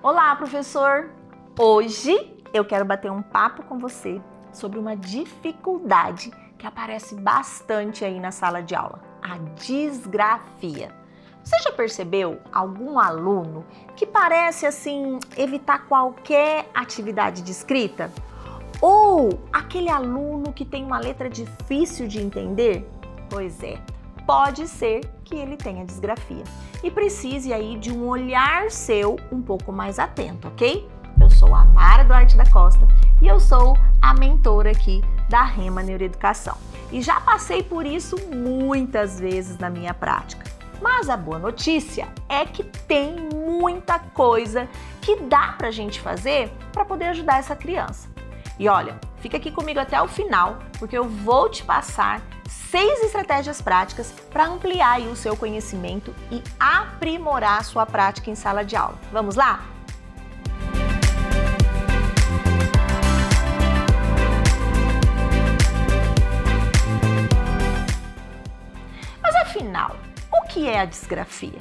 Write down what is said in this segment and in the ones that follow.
Olá, professor! Hoje eu quero bater um papo com você sobre uma dificuldade que aparece bastante aí na sala de aula, a disgrafia. Você já percebeu algum aluno que parece assim evitar qualquer atividade de escrita? Ou aquele aluno que tem uma letra difícil de entender? Pois é, pode ser que ele tenha disgrafia e precise aí de um olhar seu um pouco mais atento, ok? Eu sou a Mara Duarte da Costa e eu sou a mentora aqui da Rema Neuroeducação. E já passei por isso muitas vezes na minha prática. Mas a boa notícia é que tem muita coisa que dá pra gente fazer para poder ajudar essa criança. E olha, fica aqui comigo até o final, porque eu vou te passar 6 estratégias práticas para ampliar aí o seu conhecimento e aprimorar a sua prática em sala de aula. Vamos lá? Mas afinal, o que é a disgrafia?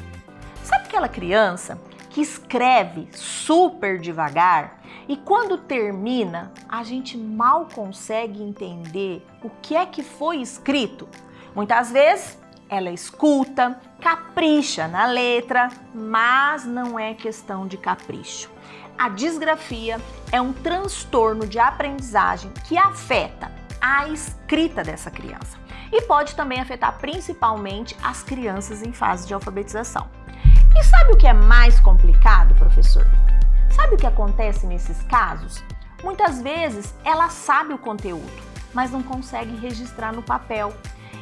Sabe aquela criança que escreve super devagar e quando termina, a gente mal consegue entender o que é que foi escrito? Muitas vezes ela escuta, capricha na letra, mas não é questão de capricho. A disgrafia é um transtorno de aprendizagem que afeta a escrita dessa criança e pode também afetar principalmente as crianças em fase de alfabetização. E sabe o que é mais complicado, professor? Sabe o que acontece nesses casos? Muitas vezes ela sabe o conteúdo, mas não consegue registrar no papel.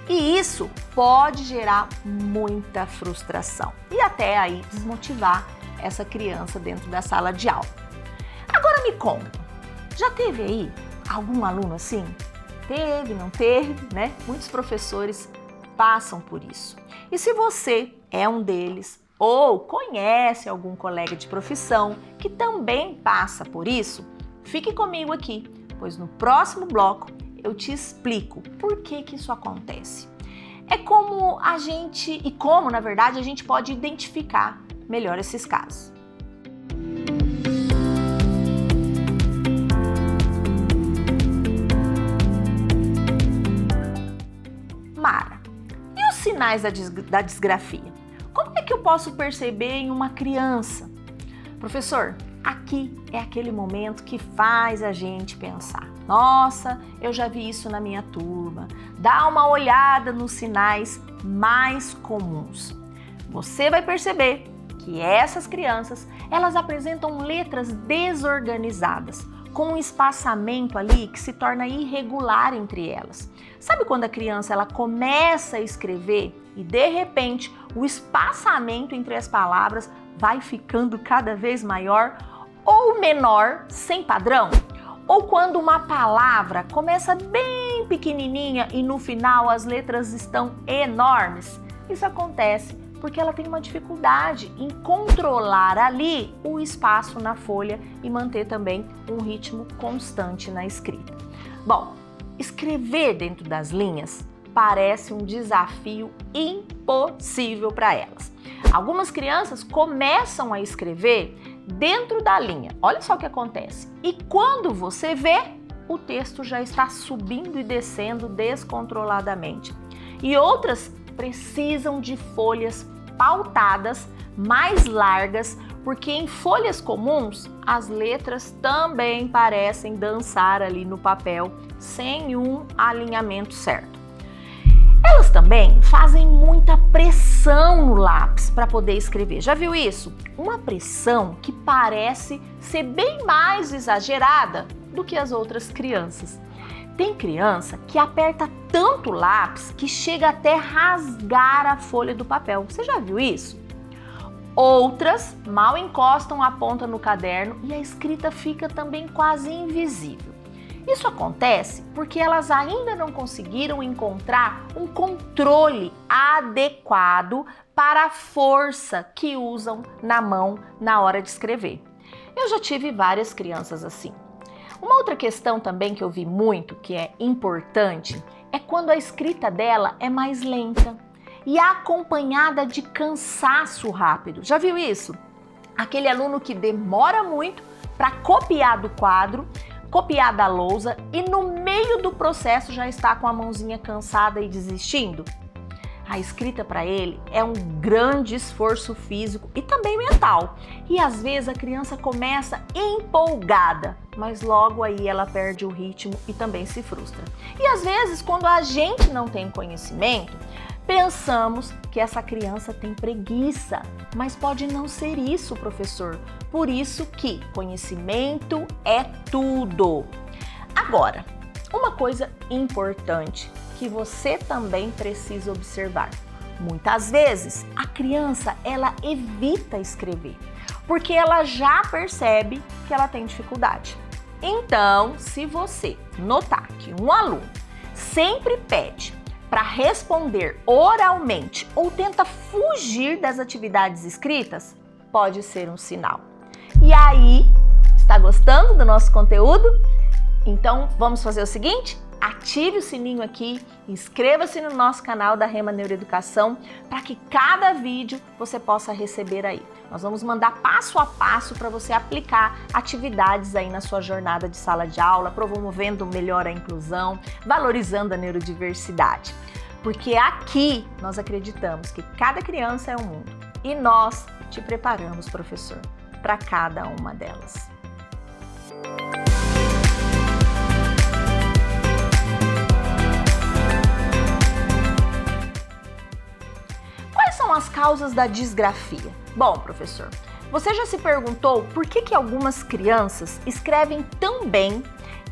E isso pode gerar muita frustração e até aí desmotivar essa criança dentro da sala de aula. Agora me conta, já teve aí algum aluno assim? Teve, não teve, né? Muitos professores passam por isso. E se você é um deles, ou conhece algum colega de profissão que também passa por isso, fique comigo aqui, pois no próximo bloco eu te explico por que isso acontece. É como na verdade a gente pode identificar melhor esses casos. Mara, e os sinais da disgrafia? Como é que eu posso perceber em uma criança? Professor, aqui é aquele momento que faz a gente pensar. Nossa, eu já vi isso na minha turma. Dá uma olhada nos sinais mais comuns. Você vai perceber que essas crianças, elas apresentam letras desorganizadas, com um espaçamento ali que se torna irregular entre elas. Sabe quando a criança ela começa a escrever e de repente o espaçamento entre as palavras vai ficando cada vez maior ou menor, sem padrão? Ou quando uma palavra começa bem pequenininha e no final as letras estão enormes? Isso acontece porque ela tem uma dificuldade em controlar ali o espaço na folha e manter também um ritmo constante na escrita. Bom, escrever dentro das linhas parece um desafio impossível para elas. Algumas crianças começam a escrever dentro da linha. Olha só o que acontece. E quando você vê, o texto já está subindo e descendo descontroladamente. E outras precisam de folhas pautadas mais largas, porque em folhas comuns as letras também parecem dançar ali no papel sem um alinhamento certo. Elas também fazem muita pressão no lápis para poder escrever. Já viu isso? Uma pressão que parece ser bem mais exagerada do que as outras crianças. Tem criança que aperta tanto o lápis que chega até rasgar a folha do papel. Você já viu isso? Outras mal encostam a ponta no caderno e a escrita fica também quase invisível. Isso acontece porque elas ainda não conseguiram encontrar um controle adequado para a força que usam na mão na hora de escrever. Eu já tive várias crianças assim. Uma outra questão também que eu vi muito, que é importante, é quando a escrita dela é mais lenta e acompanhada de cansaço rápido. Já viu isso? Aquele aluno que demora muito para copiar do quadro, copiar da lousa e no meio do processo já está com a mãozinha cansada e desistindo? A escrita para ele é um grande esforço físico e também mental. E às vezes a criança começa empolgada, mas logo aí ela perde o ritmo e também se frustra. E às vezes, quando a gente não tem conhecimento, pensamos que essa criança tem preguiça, mas pode não ser isso, professor. Por isso que conhecimento é tudo. Agora, uma coisa importante que você também precisa observar. Muitas vezes a criança ela evita escrever, porque ela já percebe que ela tem dificuldade. Então, se você notar que um aluno sempre pede para responder oralmente ou tenta fugir das atividades escritas, pode ser um sinal. E aí, está gostando do nosso conteúdo? Então, vamos fazer o seguinte? Ative o sininho aqui, inscreva-se no nosso canal da Rema Neuroeducação para que cada vídeo você possa receber aí. Nós vamos mandar passo a passo para você aplicar atividades aí na sua jornada de sala de aula, promovendo melhor a inclusão, valorizando a neurodiversidade. Porque aqui nós acreditamos que cada criança é um mundo e nós te preparamos, professor, para cada uma delas. São as causas da disgrafia? Bom, professor, você já se perguntou por que algumas crianças escrevem tão bem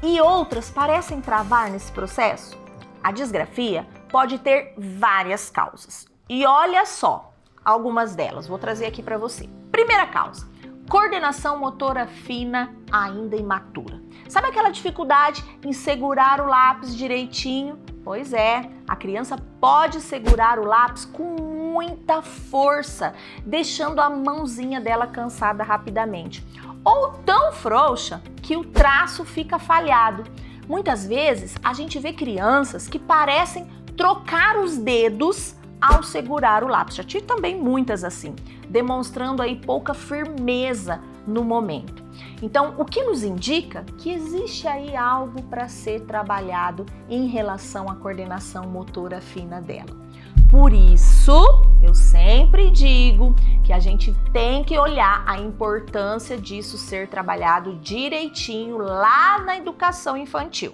e outras parecem travar nesse processo? A disgrafia pode ter várias causas. E olha só algumas delas, vou trazer aqui para você. Primeira causa, coordenação motora fina ainda imatura. Sabe aquela dificuldade em segurar o lápis direitinho? Pois é, a criança pode segurar o lápis com muita força, deixando a mãozinha dela cansada rapidamente. Ou tão frouxa que o traço fica falhado. Muitas vezes a gente vê crianças que parecem trocar os dedos ao segurar o lápis. Já tive também muitas assim, demonstrando aí pouca firmeza no momento. Então, o que nos indica que existe aí algo para ser trabalhado em relação à coordenação motora fina dela. Por isso, eu sempre digo que a gente tem que olhar a importância disso ser trabalhado direitinho lá na educação infantil.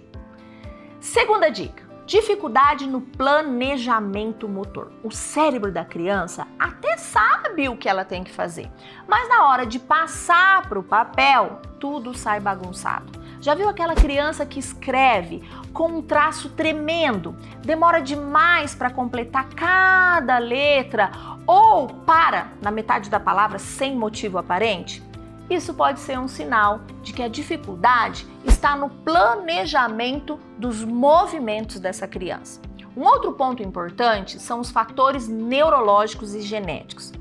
Segunda dica. Dificuldade no planejamento motor. O cérebro da criança até sabe o que ela tem que fazer, mas na hora de passar para o papel, tudo sai bagunçado. Já viu aquela criança que escreve com um traço tremendo, demora demais para completar cada letra ou para na metade da palavra sem motivo aparente? Isso pode ser um sinal de que a dificuldade está no planejamento dos movimentos dessa criança. Um outro ponto importante são os fatores neurológicos e genéticos.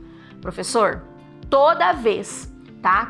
Professor, toda vez,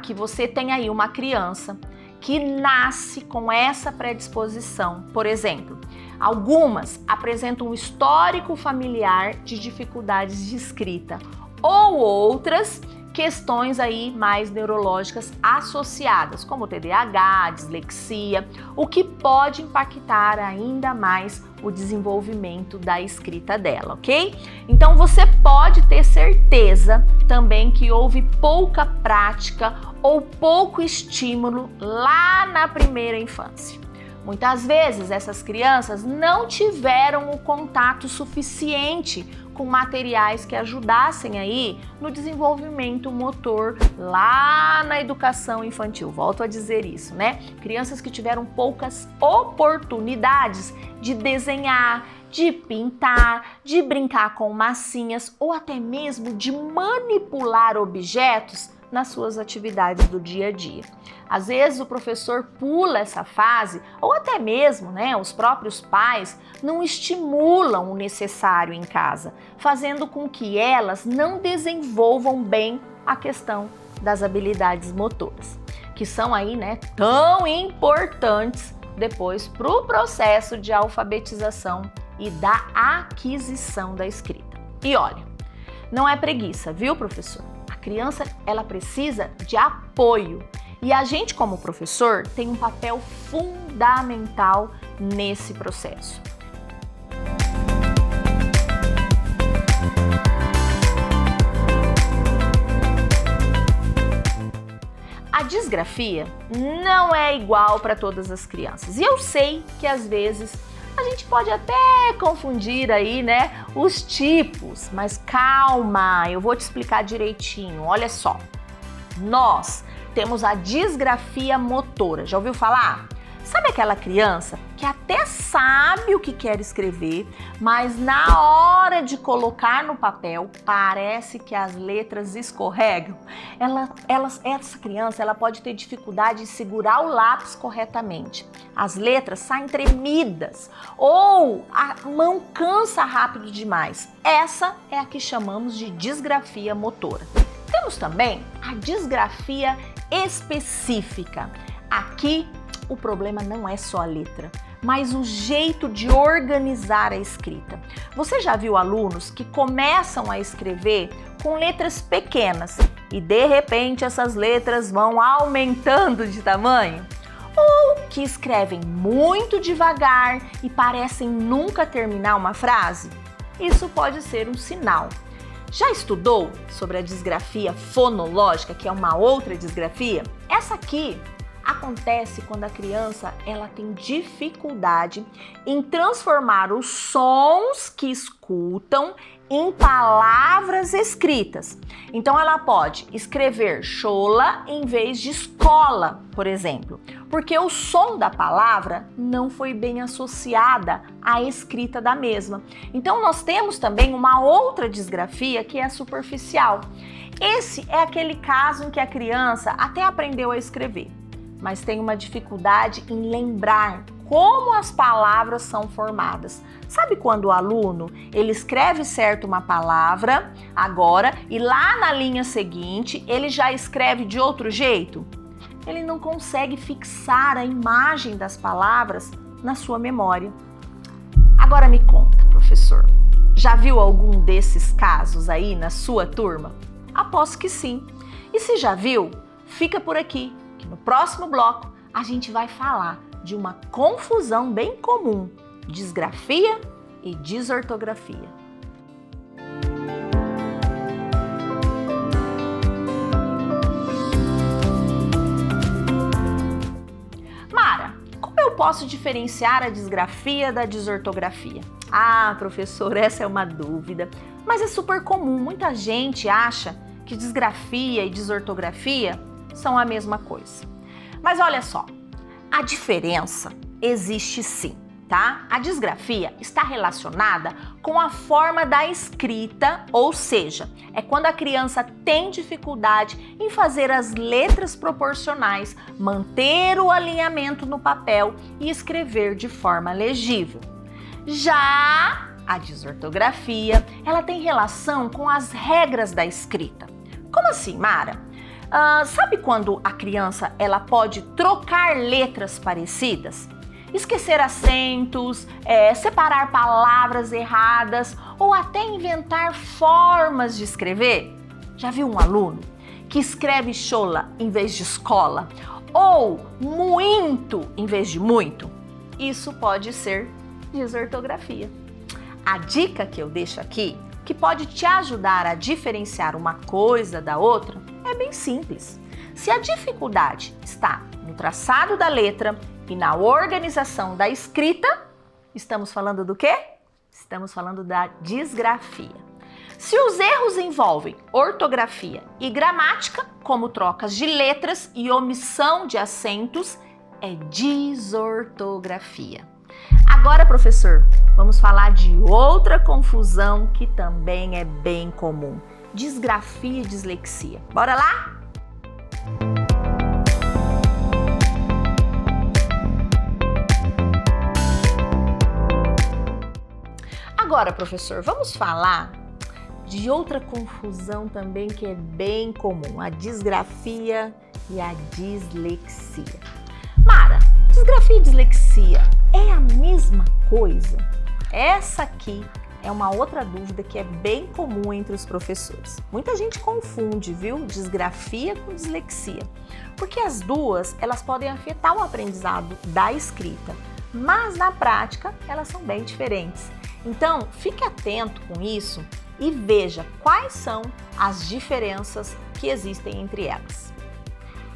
que você tem aí uma criança que nasce com essa predisposição, por exemplo, algumas apresentam um histórico familiar de dificuldades de escrita ou outras questões aí mais neurológicas associadas, como TDAH, dislexia, o que pode impactar ainda mais o desenvolvimento da escrita dela, ok? Então você pode ter certeza também que houve pouca prática ou pouco estímulo lá na primeira infância. Muitas vezes essas crianças não tiveram o contato suficiente com materiais que ajudassem aí no desenvolvimento motor lá na educação infantil. Volto a dizer isso, né? Crianças que tiveram poucas oportunidades de desenhar, de pintar, de brincar com massinhas ou até mesmo de manipular objetos nas suas atividades do dia a dia. Às vezes o professor pula essa fase ou até mesmo, os próprios pais não estimulam o necessário em casa, fazendo com que elas não desenvolvam bem a questão das habilidades motoras, que são aí, tão importantes depois para o processo de alfabetização e da aquisição da escrita. E olha, não é preguiça, viu, professor? A criança, ela precisa de apoio. E a gente, como professor, tem um papel fundamental nesse processo. A disgrafia não é igual para todas as crianças. E eu sei que às vezes a gente pode até confundir aí, né, os tipos, mas calma, eu vou te explicar direitinho. Olha só, nós temos a disgrafia motora. Já ouviu falar? Sabe aquela criança que até sabe o que quer escrever, mas na hora de colocar no papel, parece que as letras escorregam? Essa criança ela pode ter dificuldade de segurar o lápis corretamente. As letras saem tremidas ou a mão cansa rápido demais. Essa é a que chamamos de disgrafia motora. Temos também a disgrafia específica. Aqui o problema não é só a letra, mas o jeito de organizar a escrita. Você já viu alunos que começam a escrever com letras pequenas e de repente essas letras vão aumentando de tamanho? Ou que escrevem muito devagar e parecem nunca terminar uma frase? Isso pode ser um sinal. Já estudou sobre a disgrafia fonológica, que é uma outra disgrafia? Essa aqui acontece quando a criança ela tem dificuldade em transformar os sons que escutam em palavras escritas. Então ela pode escrever chola em vez de escola, por exemplo, porque o som da palavra não foi bem associada à escrita da mesma. Então nós temos também uma outra disgrafia que é superficial. Esse é aquele caso em que a criança até aprendeu a escrever, mas tem uma dificuldade em lembrar como as palavras são formadas. Sabe quando o aluno, ele escreve certo uma palavra agora e lá na linha seguinte ele já escreve de outro jeito? Ele não consegue fixar a imagem das palavras na sua memória. Agora me conta, professor, já viu algum desses casos aí na sua turma? Aposto que sim. E se já viu, fica por aqui, que no próximo bloco a gente vai falar de uma confusão bem comum: disgrafia e desortografia. Mara, como eu posso diferenciar a disgrafia da desortografia? Ah, professor, essa é uma dúvida, mas é super comum. Muita gente acha que disgrafia e desortografia são a mesma coisa. Mas olha só, a diferença existe sim, tá? A disgrafia está relacionada com a forma da escrita, ou seja, é quando a criança tem dificuldade em fazer as letras proporcionais, manter o alinhamento no papel e escrever de forma legível. Já a desortografia, ela tem relação com as regras da escrita. Como assim, Mara? Sabe quando a criança ela pode trocar letras parecidas? Esquecer acentos, separar palavras erradas ou até inventar formas de escrever? Já viu um aluno que escreve chola em vez de escola? Ou muito em vez de muito? Isso pode ser desortografia. A dica que eu deixo aqui, que pode te ajudar a diferenciar uma coisa da outra, é bem simples. Se a dificuldade está no traçado da letra e na organização da escrita, estamos falando do quê? Estamos falando da disgrafia. Se os erros envolvem ortografia e gramática, como trocas de letras e omissão de acentos, é desortografia. Agora, professor, vamos falar de outra confusão que também é bem comum: disgrafia e dislexia. Bora lá? Agora, professor, vamos falar de outra confusão também que é bem comum: a disgrafia e a dislexia. Mara, disgrafia e dislexia é a mesma coisa? Essa aqui é uma outra dúvida que é bem comum entre os professores. Muita gente confunde, viu, disgrafia com dislexia, porque as duas, elas podem afetar o aprendizado da escrita, mas na prática elas são bem diferentes. Então, fique atento com isso e veja quais são as diferenças que existem entre elas.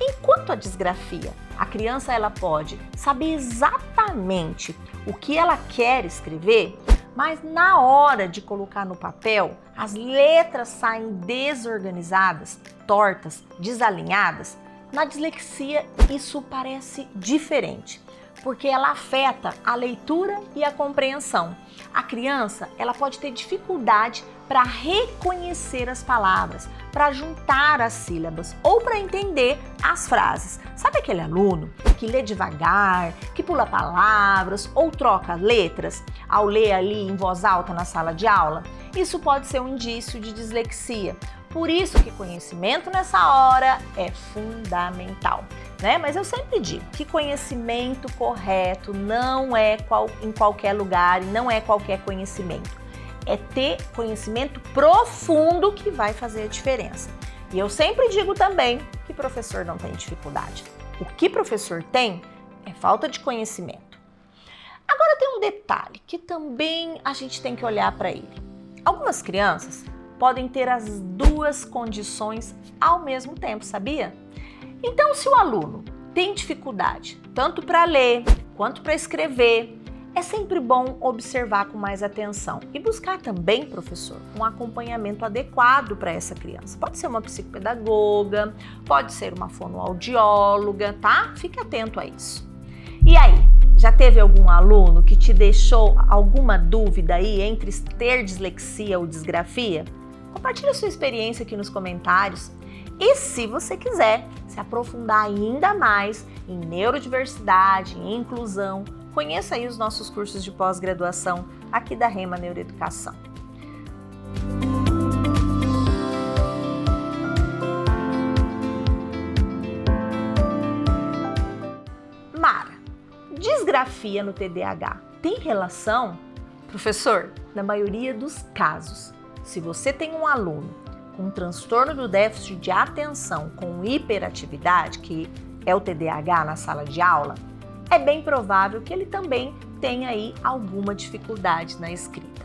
Enquanto a disgrafia, a criança ela pode saber exatamente o que ela quer escrever, mas na hora de colocar no papel, as letras saem desorganizadas, tortas, desalinhadas. Na dislexia, isso parece diferente, porque ela afeta a leitura e a compreensão. A criança, ela pode ter dificuldade para reconhecer as palavras, para juntar as sílabas ou para entender as frases. Sabe aquele aluno que lê devagar, que pula palavras ou troca letras ao ler ali em voz alta na sala de aula? Isso pode ser um indício de dislexia. Por isso que conhecimento nessa hora é fundamental, né? Mas eu sempre digo que conhecimento correto não é em qualquer lugar e não é qualquer conhecimento. É ter conhecimento profundo que vai fazer a diferença. E eu sempre digo também que professor não tem dificuldade. O que professor tem é falta de conhecimento. Agora tem um detalhe que também a gente tem que olhar para ele. Algumas crianças podem ter as duas condições ao mesmo tempo, sabia? Então, se o aluno tem dificuldade tanto para ler quanto para escrever, é sempre bom observar com mais atenção e buscar também, professor, um acompanhamento adequado para essa criança. Pode ser uma psicopedagoga, pode ser uma fonoaudióloga, tá? Fique atento a isso. E aí, já teve algum aluno que te deixou alguma dúvida aí entre ter dislexia ou disgrafia? Compartilhe a sua experiência aqui nos comentários. E se você quiser se aprofundar ainda mais em neurodiversidade, em inclusão, conheça aí os nossos cursos de pós-graduação aqui da Rema Neuroeducação. Mara, disgrafia no TDAH tem relação? Professor, na maioria dos casos, se você tem um aluno com transtorno do déficit de atenção com hiperatividade, que é o TDAH na sala de aula, é bem provável que ele também tenha aí alguma dificuldade na escrita.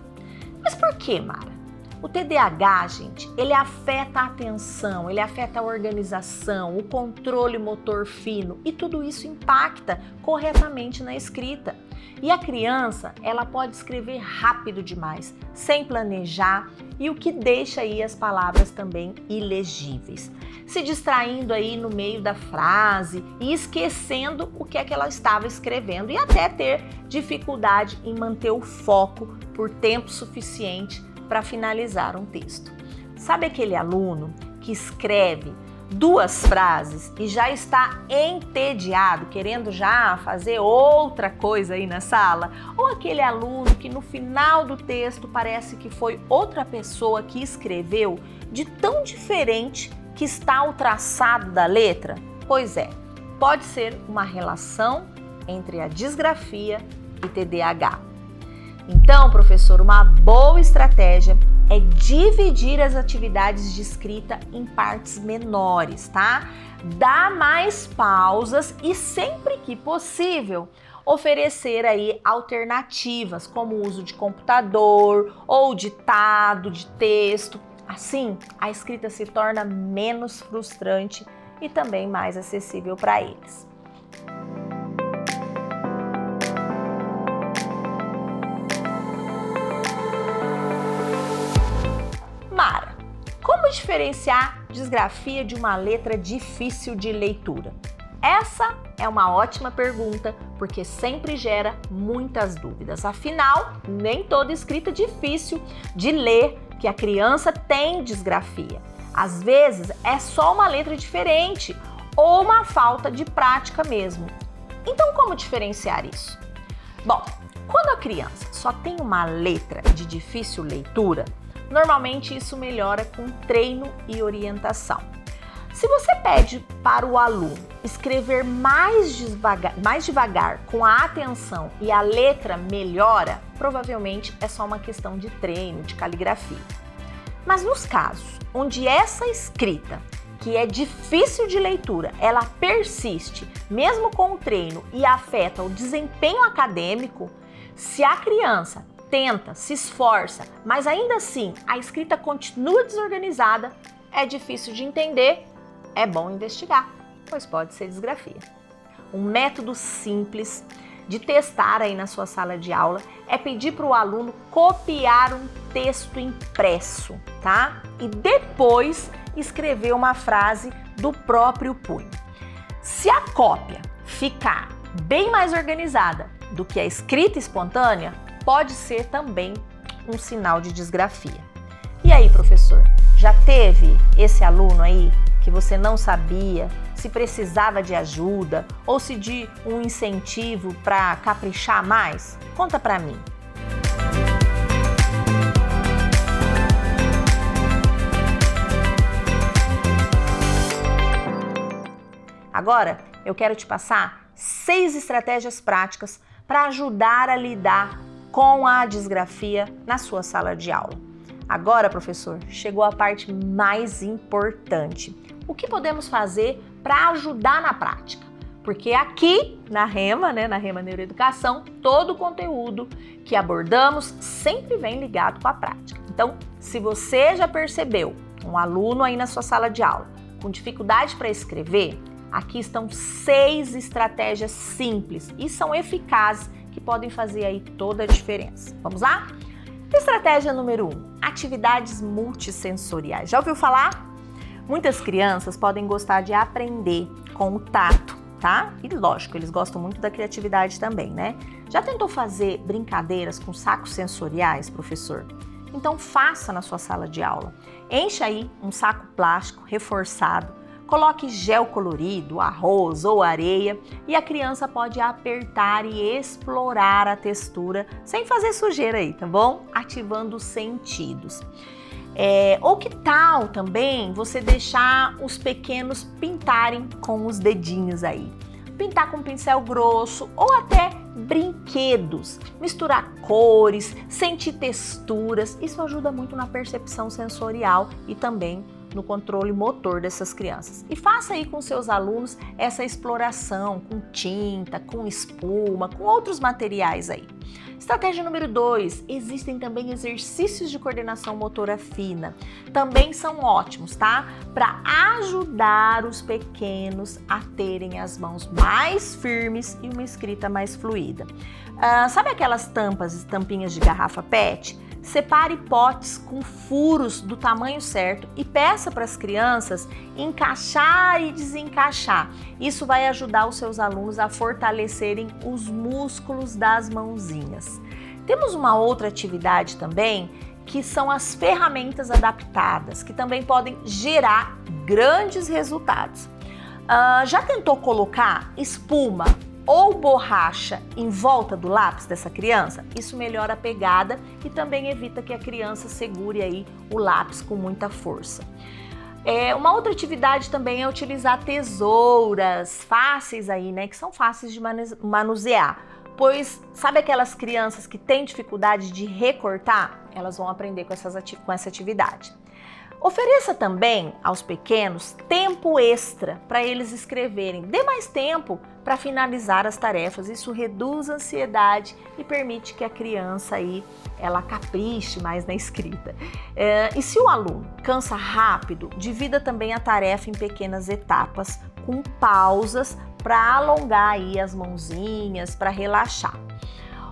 Mas por que, Mara? O TDAH, gente, ele afeta a atenção, ele afeta a organização, o controle motor fino e tudo isso impacta corretamente na escrita. E a criança, ela pode escrever rápido demais, sem planejar, e o que deixa aí as palavras também ilegíveis, se distraindo aí no meio da frase e esquecendo o que é que ela estava escrevendo e até ter dificuldade em manter o foco por tempo suficiente para finalizar um texto. Sabe aquele aluno que escreve 2 frases e já está entediado, querendo já fazer outra coisa aí na sala? Ou aquele aluno que no final do texto parece que foi outra pessoa que escreveu, de tão diferente que está o traçado da letra? Pois é, pode ser uma relação entre a disgrafia e TDAH. Então, professor, uma boa estratégia é dividir as atividades de escrita em partes menores, tá? Dar mais pausas e, sempre que possível, oferecer aí alternativas, como o uso de computador ou ditado de texto. Assim, a escrita se torna menos frustrante e também mais acessível para eles. Mara, como diferenciar disgrafia de uma letra difícil de leitura? Essa é uma ótima pergunta, porque sempre gera muitas dúvidas. Afinal, nem toda escrita difícil de ler que a criança tem disgrafia. Às vezes é só uma letra diferente ou uma falta de prática mesmo. Então, como diferenciar isso? Bom, quando a criança só tem uma letra de difícil leitura, normalmente isso melhora com treino e orientação. Se você pede para o aluno escrever mais devagar, com a atenção e a letra melhora, provavelmente é só uma questão de treino, de caligrafia. Mas nos casos onde essa escrita, que é difícil de leitura, ela persiste, mesmo com o treino, e afeta o desempenho acadêmico, se a criança tenta, se esforça, mas ainda assim a escrita continua desorganizada, é difícil de entender, é bom investigar, pois pode ser disgrafia. Um método simples de testar aí na sua sala de aula é pedir para o aluno copiar um texto impresso, tá? E depois escrever uma frase do próprio punho. Se a cópia ficar bem mais organizada do que a escrita espontânea, pode ser também um sinal de disgrafia. E aí, professor, já teve esse aluno aí que você não sabia se precisava de ajuda ou se de um incentivo para caprichar mais? Conta para mim. Agora, eu quero te passar 6 estratégias práticas para ajudar a lidar com a disgrafia na sua sala de aula. Agora, professor, chegou a parte mais importante. O que podemos fazer para ajudar na prática? Porque aqui na Rema, na Rema Neuroeducação, todo o conteúdo que abordamos sempre vem ligado com a prática. Então, se você já percebeu um aluno aí na sua sala de aula com dificuldade para escrever, aqui estão 6 estratégias simples e são eficazes que podem fazer aí toda a diferença. Vamos lá? Estratégia número 1, atividades multissensoriais. Já ouviu falar? Muitas crianças podem gostar de aprender com o tato, tá? E lógico, eles gostam muito da criatividade também, né? Já tentou fazer brincadeiras com sacos sensoriais, professor? Então faça na sua sala de aula. Encha aí um saco plástico reforçado, coloque gel colorido, arroz ou areia e a criança pode apertar e explorar a textura sem fazer sujeira aí, tá bom? Ativando os sentidos. Ou que tal também você deixar os pequenos pintarem com os dedinhos aí? Pintar com pincel grosso ou até brinquedos, misturar cores, sentir texturas, isso ajuda muito na percepção sensorial e também no controle motor dessas crianças. E faça aí com seus alunos essa exploração com tinta, com espuma, com outros materiais aí. Estratégia número 2, existem também exercícios de coordenação motora fina. Também são ótimos, tá? Para ajudar os pequenos a terem as mãos mais firmes e uma escrita mais fluida. Sabe aquelas tampinhas de garrafa PET? Separe potes com furos do tamanho certo e peça para as crianças encaixar e desencaixar. Isso vai ajudar os seus alunos a fortalecerem os músculos das mãozinhas. Temos uma outra atividade também, que são as ferramentas adaptadas, que também podem gerar grandes resultados. Já tentou colocar espuma ou borracha em volta do lápis dessa criança? Isso melhora a pegada e também evita que a criança segure aí o lápis com muita força. Uma outra atividade também é utilizar tesouras fáceis aí, que são fáceis de manusear. Pois sabe aquelas crianças que têm dificuldade de recortar? Elas vão aprender com essa atividade. Ofereça também aos pequenos tempo extra para eles escreverem. Dê mais tempo para finalizar as tarefas. Isso reduz a ansiedade e permite que a criança aí, ela capriche mais na escrita. E se o aluno cansa rápido, divida também a tarefa em pequenas etapas, com pausas para alongar aí as mãozinhas, para relaxar.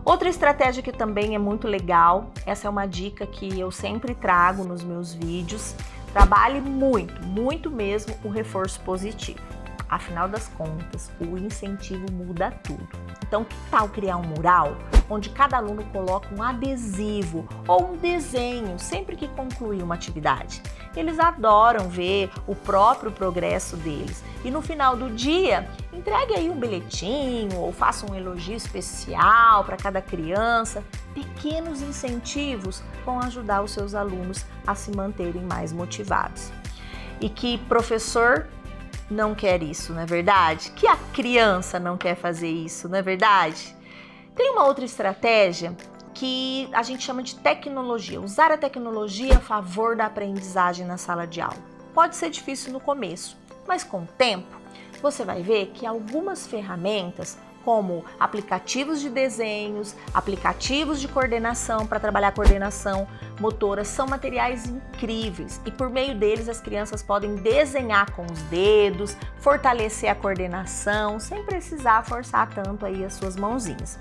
Outra estratégia que também é muito legal, essa é uma dica que eu sempre trago nos meus vídeos, trabalhe muito mesmo o reforço positivo. Afinal das contas, o incentivo muda tudo. Então, que tal criar um mural onde cada aluno coloca um adesivo ou um desenho sempre que concluir uma atividade? Eles adoram ver o próprio progresso deles. E no final do dia, entregue aí um bilhetinho ou faça um elogio especial para cada criança. Pequenos incentivos vão ajudar os seus alunos a se manterem mais motivados. E que professor não quer isso, não é verdade? Que a criança não quer fazer isso, não é verdade? Tem uma outra estratégia que a gente chama de tecnologia. Usar a tecnologia a favor da aprendizagem na sala de aula. Pode ser difícil no começo, mas com o tempo você vai ver que algumas ferramentas, como aplicativos de desenhos, aplicativos de coordenação para trabalhar coordenação motora, são materiais incríveis e por meio deles as crianças podem desenhar com os dedos, fortalecer a coordenação sem precisar forçar tanto aí as suas mãozinhas.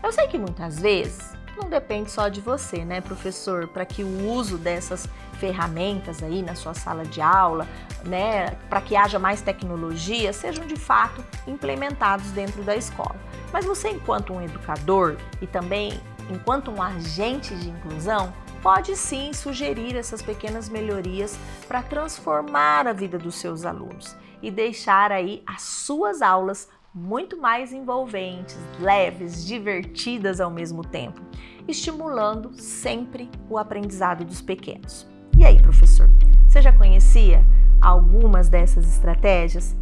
Eu sei que muitas vezes não depende só de você, né, professor, para que o uso dessas ferramentas aí na sua sala de aula, né, para que haja mais tecnologia, sejam de fato implementados dentro da escola. Mas você, enquanto um educador e também enquanto um agente de inclusão, pode sim sugerir essas pequenas melhorias para transformar a vida dos seus alunos e deixar aí as suas aulas muito mais envolventes, leves, divertidas ao mesmo tempo, estimulando sempre o aprendizado dos pequenos. E aí, professor, você já conhecia algumas dessas estratégias?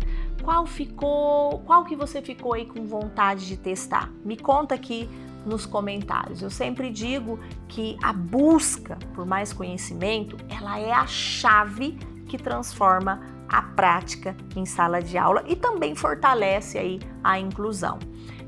Qual que você ficou aí com vontade de testar? Me conta aqui nos comentários. Eu sempre digo que a busca por mais conhecimento, ela é a chave que transforma a prática em sala de aula e também fortalece aí a inclusão.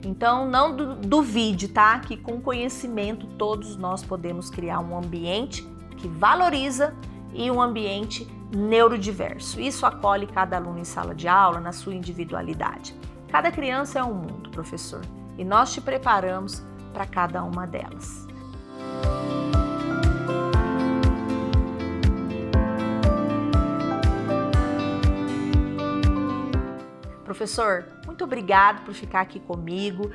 Então não duvide, tá? Que com conhecimento todos nós podemos criar um ambiente que valoriza e um ambiente neurodiverso. Isso acolhe cada aluno em sala de aula na sua individualidade. Cada criança é um mundo, professor, e nós te preparamos para cada uma delas. Professor, muito obrigado por ficar aqui comigo,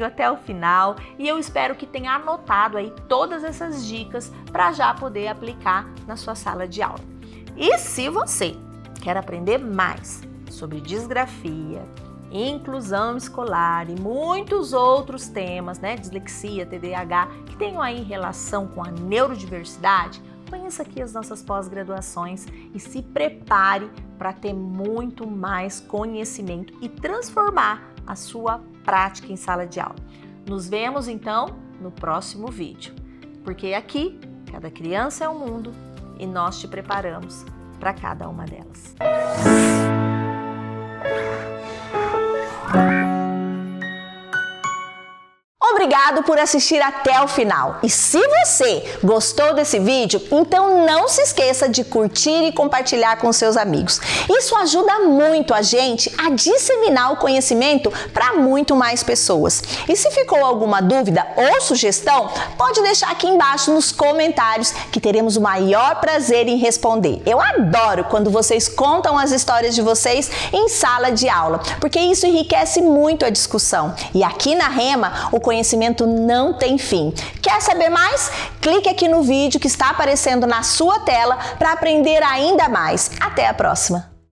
até o final, e eu espero que tenha anotado aí todas essas dicas para já poder aplicar na sua sala de aula. E se você quer aprender mais sobre disgrafia, inclusão escolar e muitos outros temas, né, dislexia, TDAH, que tenham aí relação com a neurodiversidade, conheça aqui as nossas pós-graduações e se prepare para ter muito mais conhecimento e transformar a sua prática em sala de aula. Nos vemos então no próximo vídeo, porque aqui cada criança é um mundo e nós te preparamos para cada uma delas. Obrigado por assistir até o final. E se você gostou desse vídeo, então não se esqueça de curtir e compartilhar com seus amigos. Isso ajuda muito a gente a disseminar o conhecimento para muito mais pessoas. E se ficou alguma dúvida ou sugestão, pode deixar aqui embaixo nos comentários que teremos o maior prazer em responder. Eu adoro quando vocês contam as histórias de vocês em sala de aula, porque isso enriquece muito a discussão. E aqui na Rema, o conhecimento não tem fim. Quer saber mais? Clique aqui no vídeo que está aparecendo na sua tela para aprender ainda mais. Até a próxima!